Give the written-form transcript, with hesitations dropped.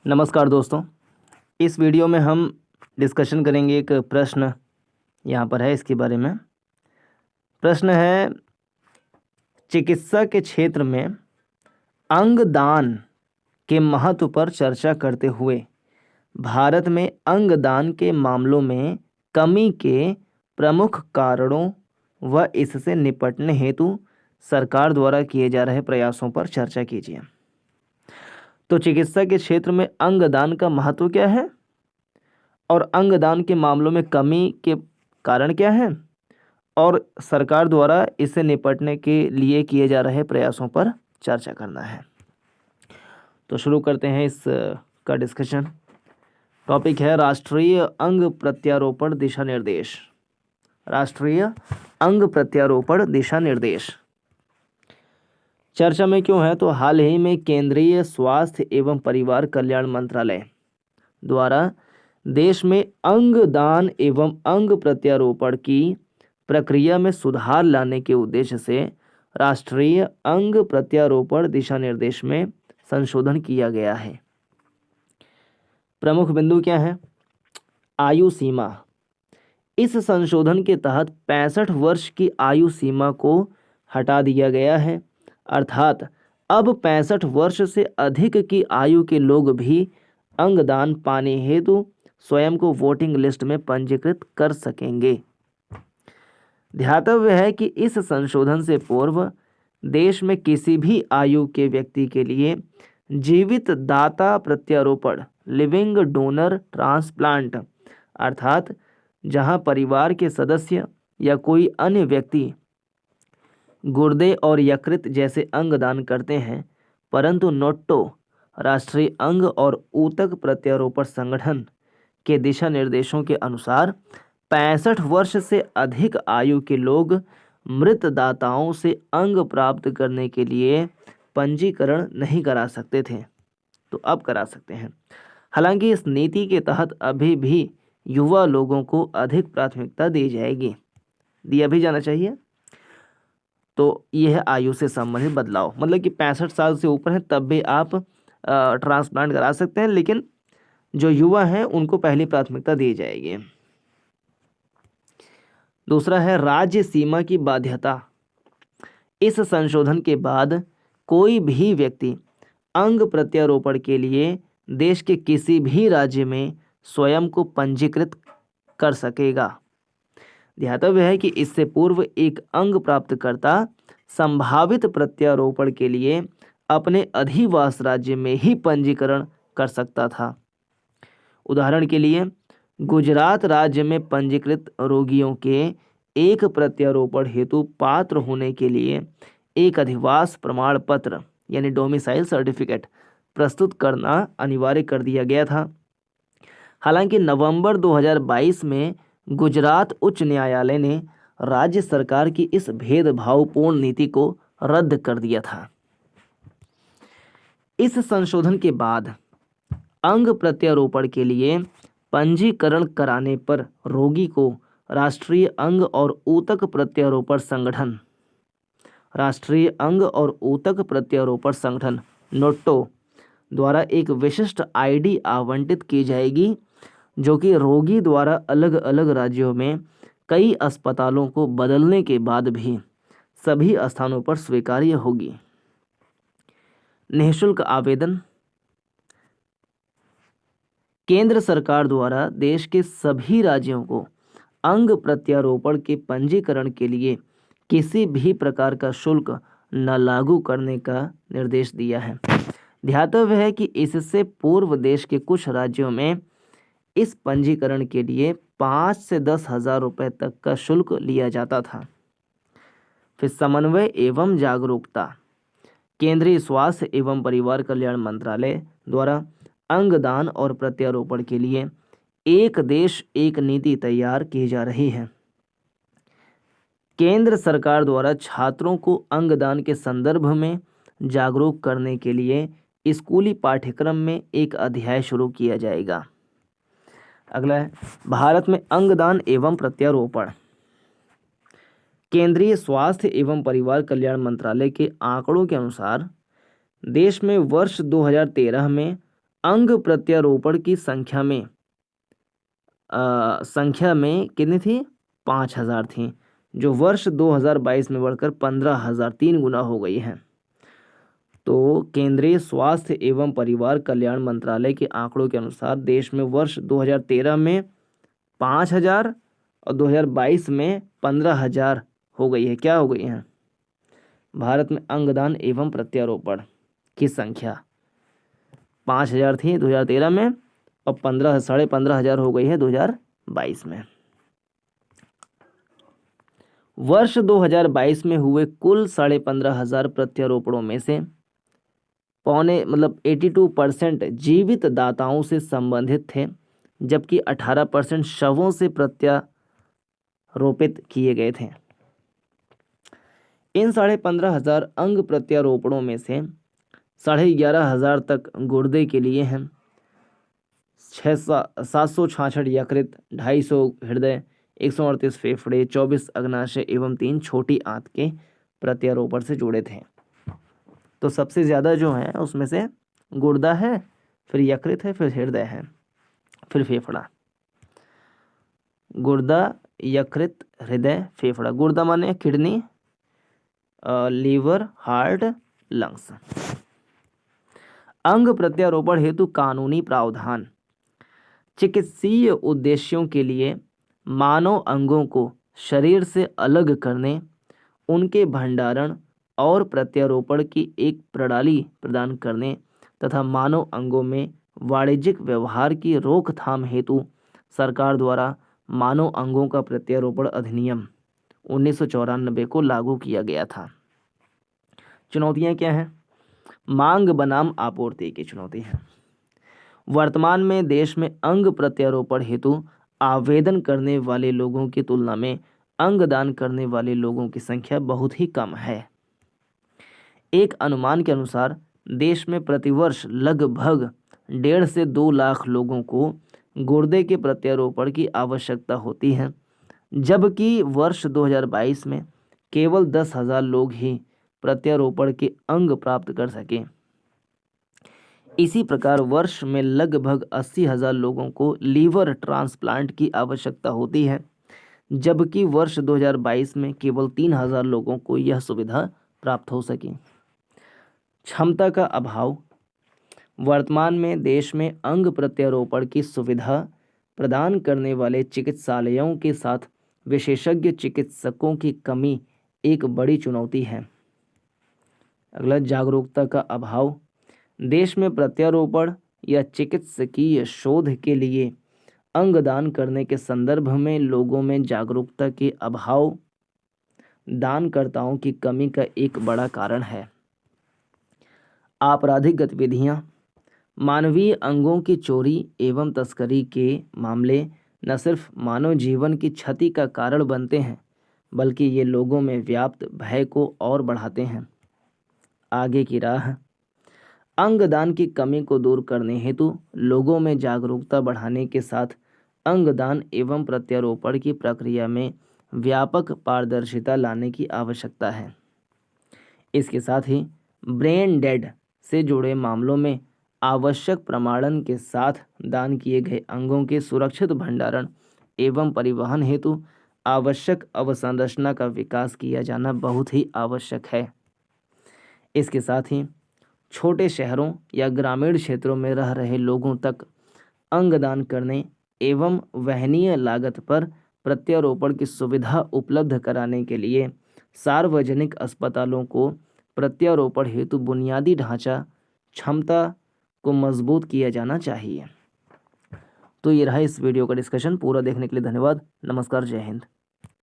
नमस्कार दोस्तों। इस वीडियो में हम डिस्कशन करेंगे एक प्रश्न यहाँ पर है इसके बारे में। प्रश्न है, चिकित्सा के क्षेत्र में अंगदान के महत्व पर चर्चा करते हुए भारत में अंगदान के मामलों में कमी के प्रमुख कारणों व इससे निपटने हेतु सरकार द्वारा किए जा रहे प्रयासों पर चर्चा कीजिए। तो चिकित्सा के क्षेत्र में अंगदान का महत्व क्या है और अंगदान के मामलों में कमी के कारण क्या है और सरकार द्वारा इससे निपटने के लिए किए जा रहे प्रयासों पर चर्चा करना है। तो शुरू करते हैं इस का डिस्कशन। टॉपिक है राष्ट्रीय अंग प्रत्यारोपण दिशा निर्देश। राष्ट्रीय अंग प्रत्यारोपण दिशा निर्देश चर्चा में क्यों है? तो हाल ही में केंद्रीय स्वास्थ्य एवं परिवार कल्याण मंत्रालय द्वारा देश में अंग दान एवं अंग प्रत्यारोपण की प्रक्रिया में सुधार लाने के उद्देश्य से राष्ट्रीय अंग प्रत्यारोपण दिशा निर्देश में संशोधन किया गया है। प्रमुख बिंदु क्या है? आयु सीमा। इस संशोधन के तहत 65 वर्ष की आयु सीमा को हटा दिया गया है, अर्थात अब 65 वर्ष से अधिक की आयु के लोग भी अंगदान पाने हेतु स्वयं को वोटिंग लिस्ट में पंजीकृत कर सकेंगे। ध्यातव्य है कि इस संशोधन से पूर्व देश में किसी भी आयु के व्यक्ति के लिए जीवित दाता प्रत्यारोपण लिविंग डोनर ट्रांसप्लांट अर्थात जहां परिवार के सदस्य या कोई अन्य व्यक्ति गुर्दे और यकृत जैसे अंग दान करते हैं, परंतु नोटो राष्ट्रीय अंग और ऊतक प्रत्यारोपण संगठन के दिशा निर्देशों के अनुसार 65 वर्ष से अधिक आयु के लोग मृत दाताओं से अंग प्राप्त करने के लिए पंजीकरण नहीं करा सकते थे, तो अब करा सकते हैं। हालांकि इस नीति के तहत अभी भी युवा लोगों को अधिक प्राथमिकता दी जाएगी, दिया भी जाना चाहिए। तो यह आयु से संबंधित बदलाव, मतलब कि 65 साल से ऊपर है तब भी आप ट्रांसप्लांट करा सकते हैं, लेकिन जो युवा हैं उनको पहली प्राथमिकता दी जाएगी। दूसरा है राज्य सीमा की बाध्यता। इस संशोधन के बाद कोई भी व्यक्ति अंग प्रत्यारोपण के लिए देश के किसी भी राज्य में स्वयं को पंजीकृत कर सकेगा। ध्यातव्य है कि इससे पूर्व एक अंग प्राप्तकर्ता संभावित प्रत्यारोपण के लिए अपने अधिवास राज्य में ही पंजीकरण कर सकता था। उदाहरण के लिए गुजरात राज्य में पंजीकृत रोगियों के एक प्रत्यारोपण हेतु पात्र होने के लिए एक अधिवास प्रमाण पत्र यानी डोमिसाइल सर्टिफिकेट प्रस्तुत करना अनिवार्य कर दिया गया था। हालांकि नवंबर 2022 में गुजरात उच्च न्यायालय ने राज्य सरकार की इस भेदभावपूर्ण नीति को रद्द कर दिया था। इस संशोधन के बाद अंग प्रत्यारोपण के लिए पंजीकरण कराने पर रोगी को राष्ट्रीय अंग और ऊतक प्रत्यारोपण संगठन नोटो द्वारा एक विशिष्ट आईडी आवंटित की जाएगी, जो कि रोगी द्वारा अलग अलग राज्यों में कई अस्पतालों को बदलने के बाद भी सभी स्थानों पर स्वीकार्य होगी। निःशुल्क आवेदन। केंद्र सरकार द्वारा देश के सभी राज्यों को अंग प्रत्यारोपण के पंजीकरण के लिए किसी भी प्रकार का शुल्क न लागू करने का निर्देश दिया है। ध्यातव्य है कि इससे पूर्व देश के कुछ राज्यों में इस पंजीकरण के लिए 5 से 10 हजार रुपये तक का शुल्क लिया जाता था। फिर समन्वय एवं जागरूकता। केंद्रीय स्वास्थ्य एवं परिवार कल्याण मंत्रालय द्वारा अंगदान और प्रत्यारोपण के लिए एक देश एक नीति तैयार की जा रही है। केंद्र सरकार द्वारा छात्रों को अंगदान के संदर्भ में जागरूक करने के लिए स्कूली पाठ्यक्रम में एक अध्याय शुरू किया जाएगा। अगला है भारत में अंगदान एवं प्रत्यारोपण। केंद्रीय स्वास्थ्य एवं परिवार कल्याण मंत्रालय के आंकड़ों के अनुसार देश में वर्ष 2013 में अंग प्रत्यारोपण की संख्या में कितनी थी? 5,000 थी, जो वर्ष 2022 में बढ़कर 15,000 3 गुना हो गई है। तो केंद्रीय स्वास्थ्य एवं परिवार कल्याण मंत्रालय के आंकड़ों के अनुसार देश में वर्ष 2013 में 5,000 और 2022 में 15,000 हो गई है। क्या हो गई है? भारत में अंगदान एवं प्रत्यारोपण की संख्या 5,000 थी 2013 में और 15,000 हो गई है 2022 में। वर्ष 2022 में हुए कुल 15,500 प्रत्यारोपणों में से 82% जीवित दाताओं से संबंधित थे, जबकि 18% शवों से प्रत्यारोपित किए गए थे। इन 15,500 अंग प्रत्यारोपणों में से 11,500 तक गुर्दे के लिए हैं, 766 यकृत, 250 हृदय, 138 फेफड़े, 24 अग्नाशय एवं 3 छोटी आंत के प्रत्यारोपण से जुड़े थे। तो सबसे ज़्यादा जो है उसमें से गुर्दा है, फिर यकृत है, फिर हृदय है, फिर फेफड़ा। गुर्दा, यकृत, हृदय, फेफड़ा। गुर्दा माने किडनी, लीवर, हार्ट, लंग्स। अंग प्रत्यारोपण हेतु कानूनी प्रावधान। चिकित्सीय उद्देश्यों के लिए मानव अंगों को शरीर से अलग करने, उनके भंडारण और प्रत्यारोपण की एक प्रणाली प्रदान करने तथा मानव अंगों में वाणिज्यिक व्यवहार की रोकथाम हेतु सरकार द्वारा मानव अंगों का प्रत्यारोपण अधिनियम 1994 को लागू किया गया था। चुनौतियां क्या हैं? मांग बनाम आपूर्ति की चुनौती है। वर्तमान में देश में अंग प्रत्यारोपण हेतु आवेदन करने वाले लोगों की तुलना में अंग दान करने वाले लोगों की संख्या बहुत ही कम है। एक अनुमान के अनुसार देश में प्रतिवर्ष लगभग 1.5 से 2 लाख लोगों को गुर्दे के प्रत्यारोपण की आवश्यकता होती है, जबकि वर्ष 2022 में केवल 10,000 लोग ही प्रत्यारोपण के अंग प्राप्त कर सके। इसी प्रकार वर्ष में लगभग 80,000 लोगों को लीवर ट्रांसप्लांट की आवश्यकता होती है, जबकि वर्ष 2022 में केवल 3,000 लोगों को यह सुविधा प्राप्त हो सकी। क्षमता का अभाव। वर्तमान में देश में अंग प्रत्यारोपण की सुविधा प्रदान करने वाले चिकित्सालयों के साथ विशेषज्ञ चिकित्सकों की कमी एक बड़ी चुनौती है। अगला, जागरूकता का अभाव। देश में प्रत्यारोपण या चिकित्सकीय शोध के लिए अंगदान करने के संदर्भ में लोगों में जागरूकता के अभाव दानकर्ताओं की कमी का एक बड़ा कारण है। आपराधिक गतिविधियां। मानवीय अंगों की चोरी एवं तस्करी के मामले न सिर्फ मानव जीवन की क्षति का कारण बनते हैं, बल्कि ये लोगों में व्याप्त भय को और बढ़ाते हैं। आगे की राह। अंगदान की कमी को दूर करने हेतु लोगों में जागरूकता बढ़ाने के साथ अंगदान एवं प्रत्यारोपण की प्रक्रिया में व्यापक पारदर्शिता लाने की आवश्यकता है। इसके साथ ही ब्रेन डेड से जुड़े मामलों में आवश्यक प्रमाणन के साथ दान किए गए अंगों के सुरक्षित भंडारण एवं परिवहन हेतु आवश्यक अवसंरचना का विकास किया जाना बहुत ही आवश्यक है। इसके साथ ही छोटे शहरों या ग्रामीण क्षेत्रों में रह रहे लोगों तक अंगदान करने एवं वहनीय लागत पर प्रत्यारोपण की सुविधा उपलब्ध कराने के लिए सार्वजनिक अस्पतालों को प्रत्यारोपण हेतु बुनियादी ढांचा क्षमता को मजबूत किया जाना चाहिए। तो ये रहा इस वीडियो का डिस्कशन। पूरा देखने के लिए धन्यवाद। नमस्कार, जय हिंद।